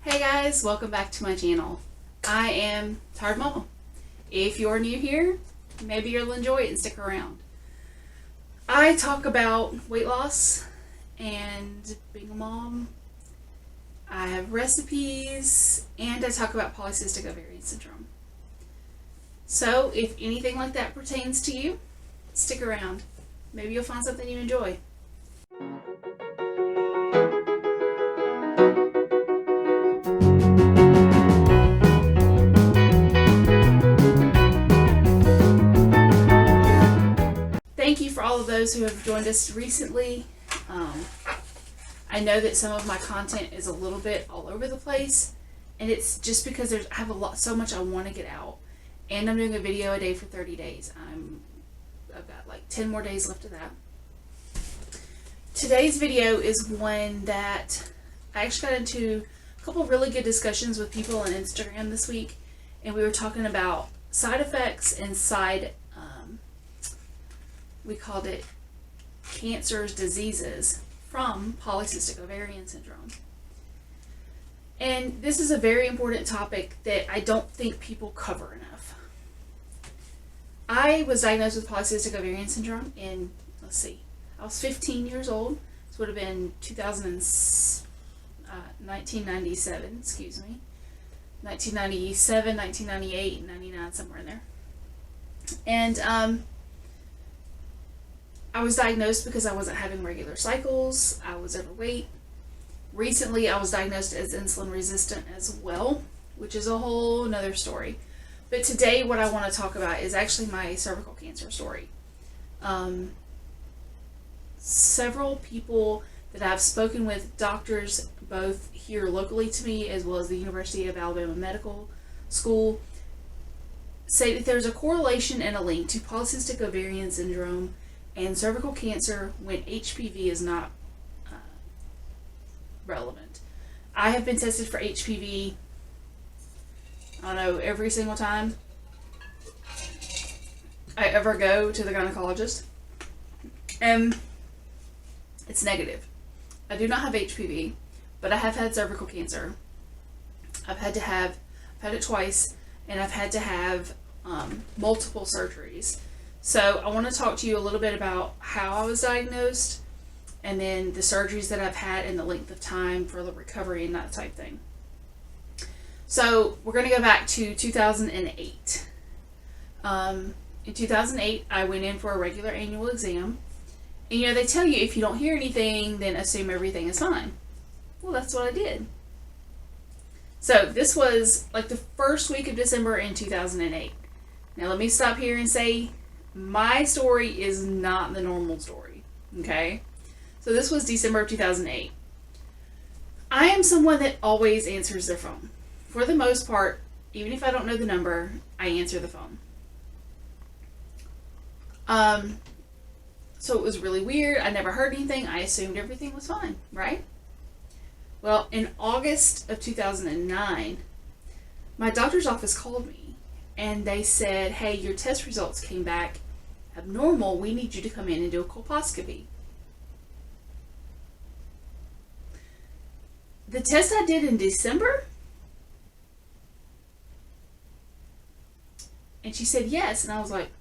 Hey guys, welcome back to my channel. I am Tired Mama. If you're new here, maybe you'll enjoy it and stick around. I talk about weight loss and being a mom. I have recipes and I talk about polycystic ovarian syndrome. So if anything like that pertains to you, stick around. Maybe you'll find something you enjoy. Thank you for all of those who have joined us recently. I know that some of my content is a little bit all over the place, and it's just because I have so much I want to get out, and I'm doing a video a day for 30 days. I've got like 10 more days left of that. Today's video is one that I actually got into a couple of really good discussions with people on Instagram this week, and we were talking about side effects and we called it cancers, diseases from polycystic ovarian syndrome. And this is a very important topic that I don't think people cover enough. I was diagnosed with polycystic ovarian syndrome in, I was 15 years old. This would have been 1997, 1997, 1998, 99, somewhere in there. And I was diagnosed because I wasn't having regular cycles. I was overweight. Recently, I was diagnosed as insulin resistant as well, which is a whole nother story. But today, what I want to talk about is actually my cervical cancer story. Several people that I've spoken with, doctors both here locally to me as well as the University of Alabama Medical School, say that there's a correlation and a link to polycystic ovarian syndrome and cervical cancer when HPV is not relevant. I have been tested for HPV, I don't know, every single time I ever go to the gynecologist, and it's negative. I do not have HPV, but I have had cervical cancer. I've had it twice, and I've had to have multiple surgeries. So I want to talk to you a little bit about how I was diagnosed, and then the surgeries that I've had and the length of time for the recovery and that type thing. So we're going to go back to 2008. In 2008, I went in for a regular annual exam. And they tell you if you don't hear anything, then assume everything is fine. Well, that's what I did. So this was like the first week of December in 2008. Now let me stop here and say, my story is not the normal story, okay? So this was December of 2008. I am someone that always answers their phone. For the most part, even if I don't know the number, I answer the phone. So it was really weird. I never heard anything. I assumed everything was fine, right? Well, in August of 2009, my doctor's office called me and they said, hey, your test results came back abnormal. We need you to come in and do a colposcopy. The test I did in December? And she said yes. And I was like,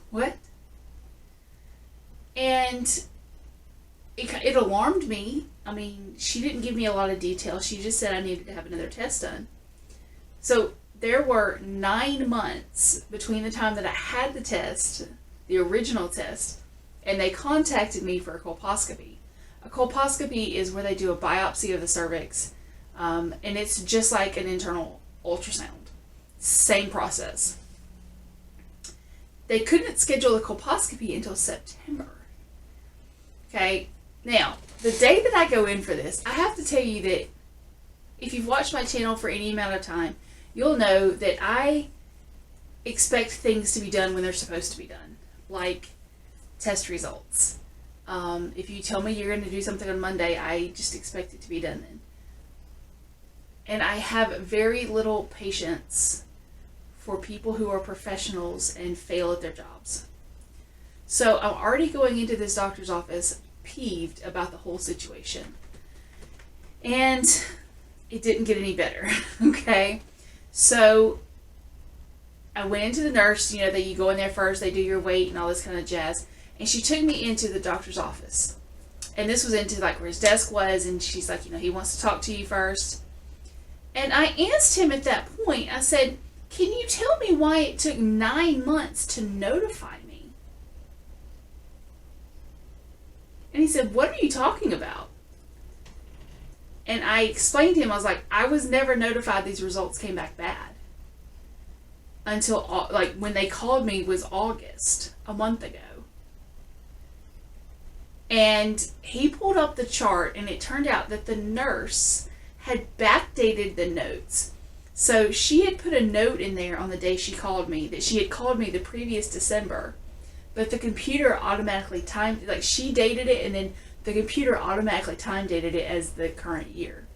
what? And it alarmed me. I mean, she didn't give me a lot of detail. She just said I needed to have another test done. So there were 9 months between the time that I had the test, the original test, and they contacted me for a colposcopy. A colposcopy is where they do a biopsy of the cervix, and it's just like an internal ultrasound. Same process. They couldn't schedule a colposcopy until September. Okay, now, the day that I go in for this, I have to tell you that if you've watched my channel for any amount of time, you'll know that I expect things to be done when they're supposed to be done, like test results. If you tell me you're going to do something on Monday, I just expect it to be done then. And I have very little patience for people who are professionals and fail at their jobs. So I'm already going into this doctor's office peeved about the whole situation. And it didn't get any better. Okay. So I went into the nurse, that you go in there first, they do your weight and all this kind of jazz. And she took me into the doctor's office. And this was into like where his desk was, and she's like, he wants to talk to you first. And I asked him at that point, I said, can you tell me why it took 9 months to notify me? And he said, what are you talking about? And I explained to him, I was like, I was never notified these results came back bad. Until, like, when they called me was August, a month ago. And he pulled up the chart, and it turned out that the nurse had backdated the notes. So she had put a note in there on the day she called me that she had called me the previous December, but the computer automatically timed, like she dated it, and then the computer automatically time dated it as the current year.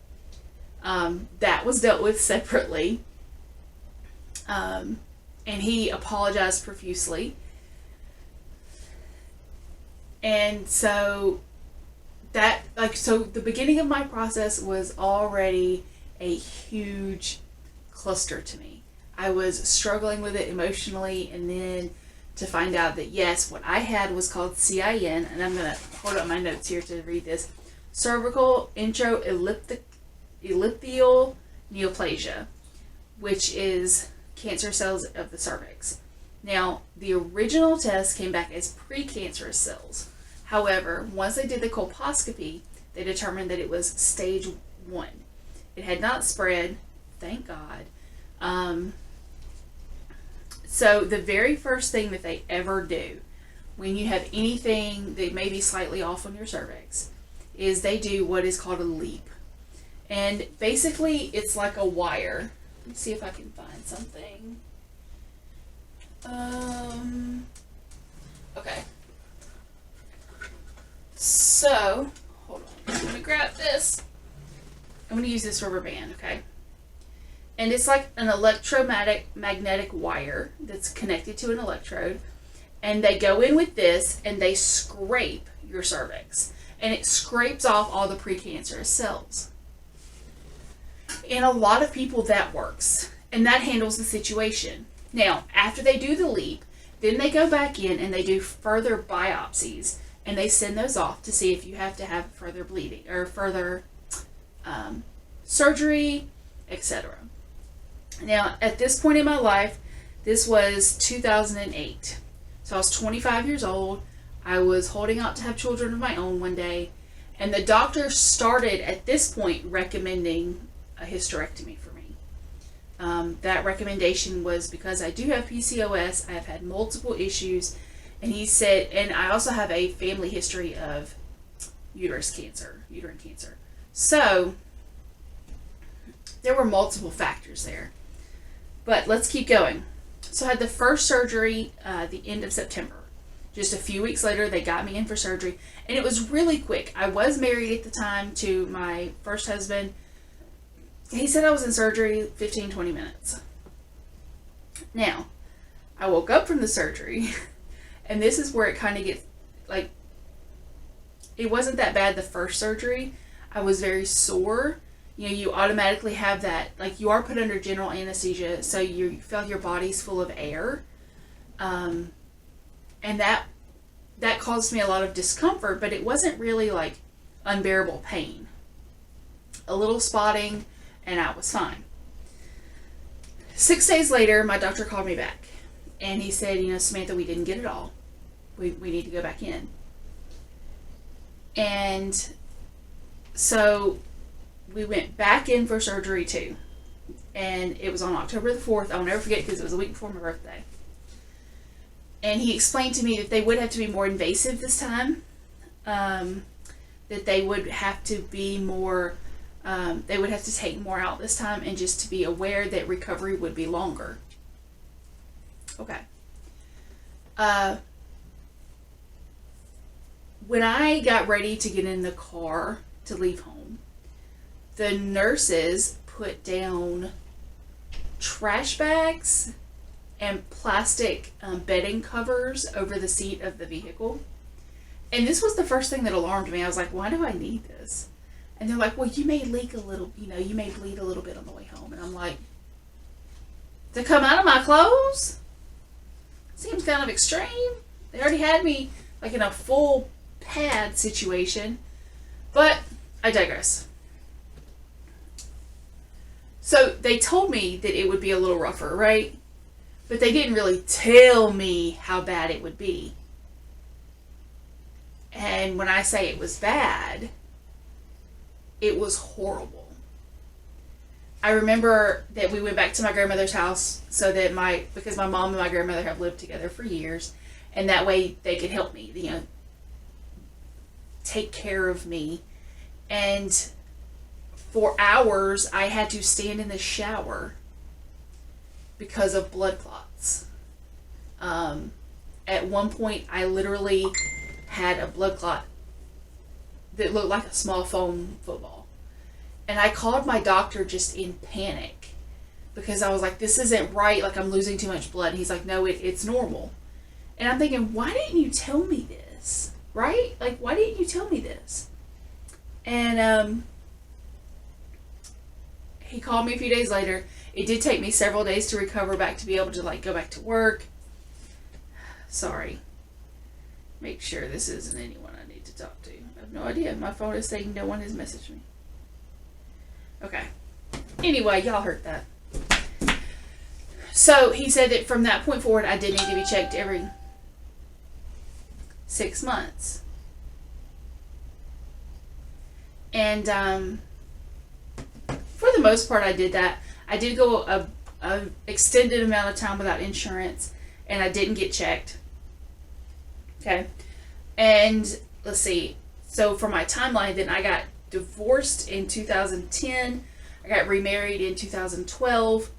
That was dealt with separately. And he apologized profusely. And so so the beginning of my process was already a huge cluster to me. I was struggling with it emotionally, and then to find out that yes, what I had was called CIN, and I'm going to hold up my notes here to read this. Cervical intraepithelial neoplasia, which is cancer cells of the cervix. Now, the original test came back as precancerous cells. However, once they did the colposcopy, they determined that it was stage 1. It had not spread, thank God. So the very first thing that they ever do when you have anything that may be slightly off on your cervix is they do what is called a leap. And basically it's like a wire. Let me see if I can find something. Okay. So, hold on. I'm going to grab this. I'm going to use this rubber band, okay? And it's like an electromagnetic wire that's connected to an electrode. And they go in with this and they scrape your cervix. And it scrapes off all the precancerous cells. In a lot of people that works. And that handles the situation. Now, after they do the leap, then they go back in and they do further biopsies. And they send those off to see if you have to have further bleeding or further surgery, etc. Now, at this point in my life, this was 2008. So I was 25 years old. I was holding out to have children of my own one day. And the doctor started, at this point, recommending a hysterectomy for me. That recommendation was because I do have PCOS. I have had multiple issues. And he said, and I also have a family history of uterine cancer. So, there were multiple factors there. But let's keep going. So I had the first surgery the end of September. Just a few weeks later, they got me in for surgery. And it was really quick. I was married at the time to my first husband. He said I was in surgery 15-20 minutes. Now, I woke up from the surgery. And this is where it kind of gets, like, it wasn't that bad the first surgery. I was very sore. You automatically have that, like, you are put under general anesthesia, so you feel like your body's full of air. And that caused me a lot of discomfort, but it wasn't really, like, unbearable pain. A little spotting, and I was fine. 6 days later, my doctor called me back. And he said, Samantha, we didn't get it all. We need to go back in. And so we went back in for surgery too. And it was on October the 4th. I'll never forget because it was a week before my birthday. And he explained to me that they would have to be more invasive this time. That they would have to be more, they would have to take more out this time, and just to be aware that recovery would be longer. Okay. When I got ready to get in the car to leave home, the nurses put down trash bags and plastic bedding covers over the seat of the vehicle. And this was the first thing that alarmed me. I was like, why do I need this? And they're like, well, you may leak a little, you may bleed a little bit on the way home. And I'm like, to come out of my clothes? Seems kind of extreme. They already had me like in a full pad situation. But I digress. So they told me that it would be a little rougher, right? But they didn't really tell me how bad it would be. And when I say it was bad, it was horrible. I remember that we went back to my grandmother's house so that because my mom and my grandmother have lived together for years, and that way they could help me, take care of me. And for hours, I had to stand in the shower because of blood clots. At one point, I literally had a blood clot that looked like a small foam football. And I called my doctor just in panic because I was like, this isn't right. Like, I'm losing too much blood. And he's like, no, it's normal. And I'm thinking, why didn't you tell me this? Right? Like, why didn't you tell me this? And he called me a few days later. It did take me several days to recover back to be able to go back to work. Sorry. Make sure this isn't anyone I need to talk to. I have no idea. My phone is saying no one has messaged me. Okay. Anyway, y'all heard that. So he said that from that point forward, I did need to be checked every 6 months. And for the most part, I did that. I did go a extended amount of time without insurance, and I didn't get checked. Okay. And let's see. So for my timeline, then I got divorced in 2010. I got remarried in 2012.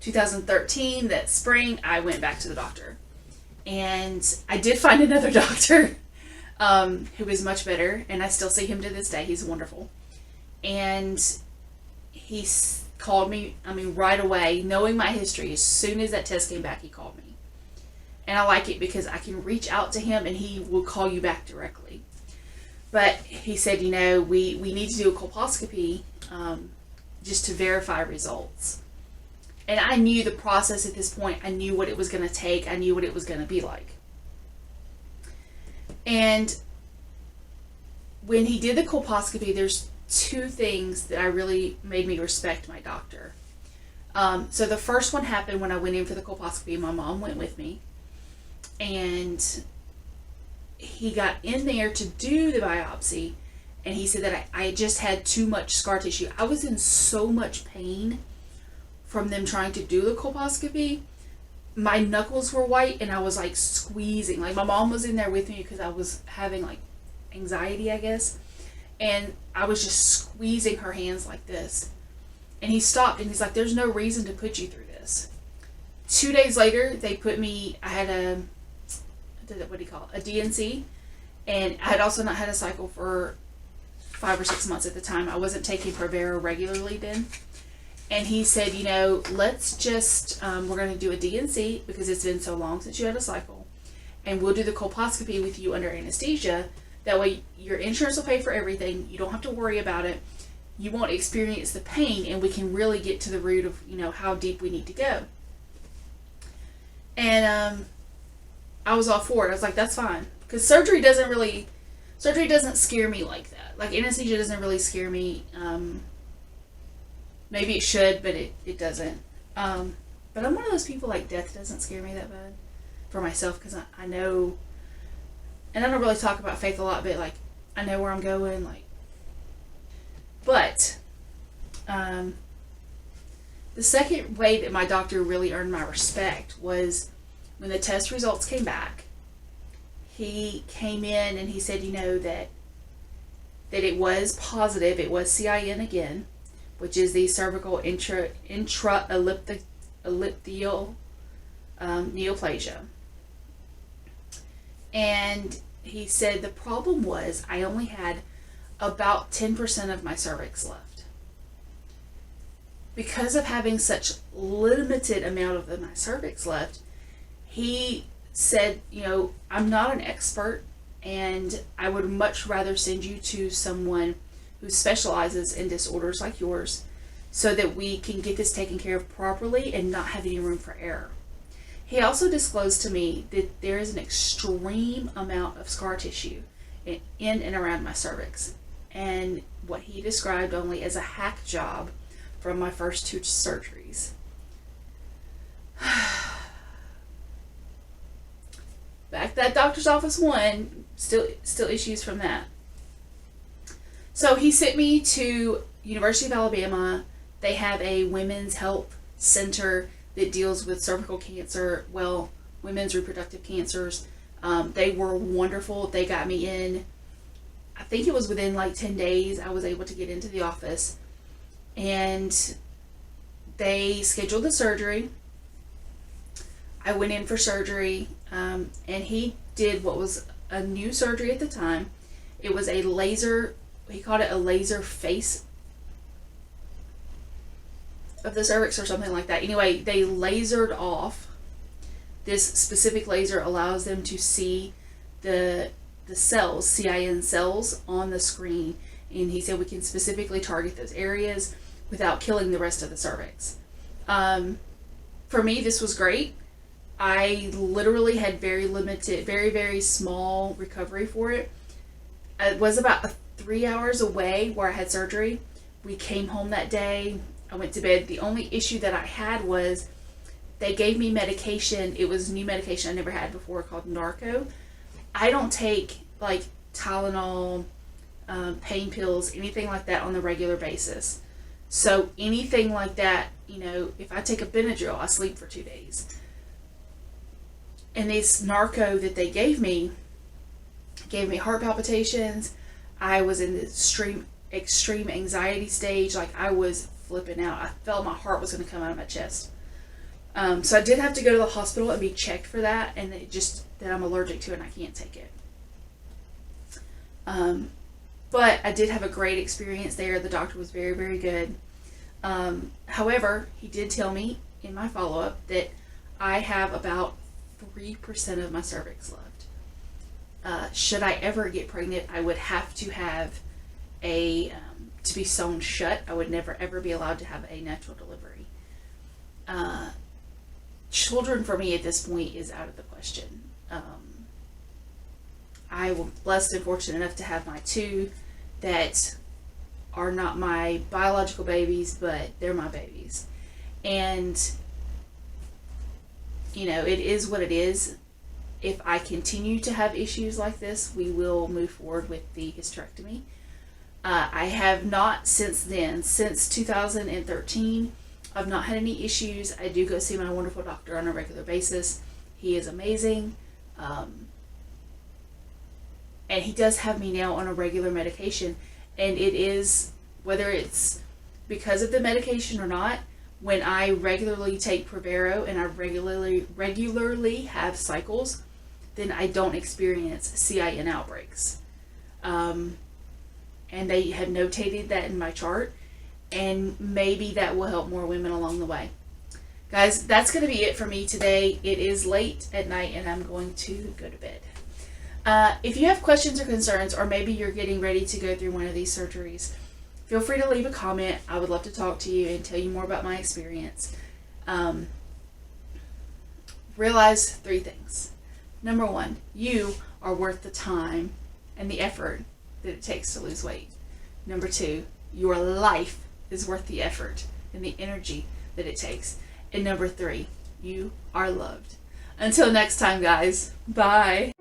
2013, that spring, I went back to the doctor. And I did find another doctor who is much better, and I still see him to this day. He's wonderful. And he called me, right away, knowing my history. As soon as that test came back, he called me. And I like it because I can reach out to him and he will call you back directly. But he said, we need to do a colposcopy just to verify results. And I knew the process at this point. I knew what it was going to take. I knew what it was going to be like. And when he did the colposcopy, there's two things that I really made me respect my doctor. So the first one happened when I went in for the colposcopy. My mom went with me. And he got in there to do the biopsy. And he said that I just had too much scar tissue. I was in so much pain from them trying to do the colposcopy. My knuckles were white and I was squeezing. My mom was in there with me because I was having anxiety, I guess. And I was just squeezing her hands like this. And he stopped and he's like, there's no reason to put you through this. 2 days later, they put me, I had a DNC. And I had also not had a cycle for 5 or 6 months at the time. I wasn't taking Provera regularly then. And he said, let's just, we're going to do a DNC because it's been so long since you had a cycle. And we'll do the colposcopy with you under anesthesia. That way your insurance will pay for everything. You don't have to worry about it. You won't experience the pain, and we can really get to the root of, how deep we need to go. And I was all for it. I was like, that's fine. Because surgery doesn't scare me like that. Anesthesia doesn't really scare me. Maybe it should, but it doesn't. But I'm one of those people, death doesn't scare me that bad for myself, because I know, and I don't really talk about faith a lot, but I know where I'm going, But the second way that my doctor really earned my respect was when the test results came back. He came in and he said, that it was positive. It was CIN again, which is the cervical intra-elliptial neoplasia. And he said the problem was I only had about 10% of my cervix left. Because of having such limited amount of my cervix left, he said, I'm not an expert, and I would much rather send you to someone who specializes in disorders like yours so that we can get this taken care of properly and not have any room for error. He also disclosed to me that there is an extreme amount of scar tissue in and around my cervix, and what he described only as a hack job from my first 2 surgeries. Back to that doctor's office 1, still issues from that. So he sent me to University of Alabama. They have a women's health center that deals with cervical cancer, well, women's reproductive cancers. They were wonderful. They got me in, I think it was within like 10 days, I was able to get into the office. And they scheduled the surgery. I went in for surgery, and he did what was a new surgery at the time. It was a laser, he called it a laser face of the cervix or something like that. Anyway, they lasered off. This specific laser allows them to see the cells, CIN cells, on the screen. And he said we can specifically target those areas without killing the rest of the cervix. For me, this was great. I literally had very limited, very small recovery for it. It was about 3 hours away where I had surgery. We came home that day. I went to bed. The only issue that I had was they gave me medication. It was new medication I never had before called Narco. I don't take like Tylenol, pain pills, anything like that on the regular basis. So anything like that, you know, if I take a Benadryl, I sleep for 2 days. And this Narco that they gave me heart palpitations. I was in the extreme anxiety stage. Like I was flipping out. I felt my heart was going to come out of my chest. So I did have to go to the hospital and be checked for that, and it just that I'm allergic to it and I can't take it. But I did have a great experience there. The doctor was very good. However, he did tell me in my follow-up that I have about 3% of my cervix left. Should I ever get pregnant, I would have to have to be sewn shut. I would never ever be allowed to have a natural delivery. Children for me at this point is out of the question. I was blessed and fortunate enough to have my 2 that are not my biological babies, but they're my babies. And, you know, it is what it is. If I continue to have issues like this, we will move forward with the hysterectomy. I have not since then, since 2013, I've not had any issues. I do go see my wonderful doctor on a regular basis. He is amazing. And he does have me now on a regular medication. And it is, whether it's because of the medication or not, when I regularly take Prevero and I regularly have cycles, then I don't experience CIN outbreaks. And they have notated that in my chart, and maybe that will help more women along the way. Guys, that's going to be it for me today. It is late at night and I'm going to go to bed. If you have questions or concerns, or maybe you're getting ready to go through one of these surgeries, feel free to leave a comment. I would love to talk to you and tell you more about my experience. Realize 3 things. Number 1, you are worth the time and the effort that it takes to lose weight. Number 2, your life is worth the effort and the energy that it takes. And number 3, you are loved. Until next time, guys. Bye.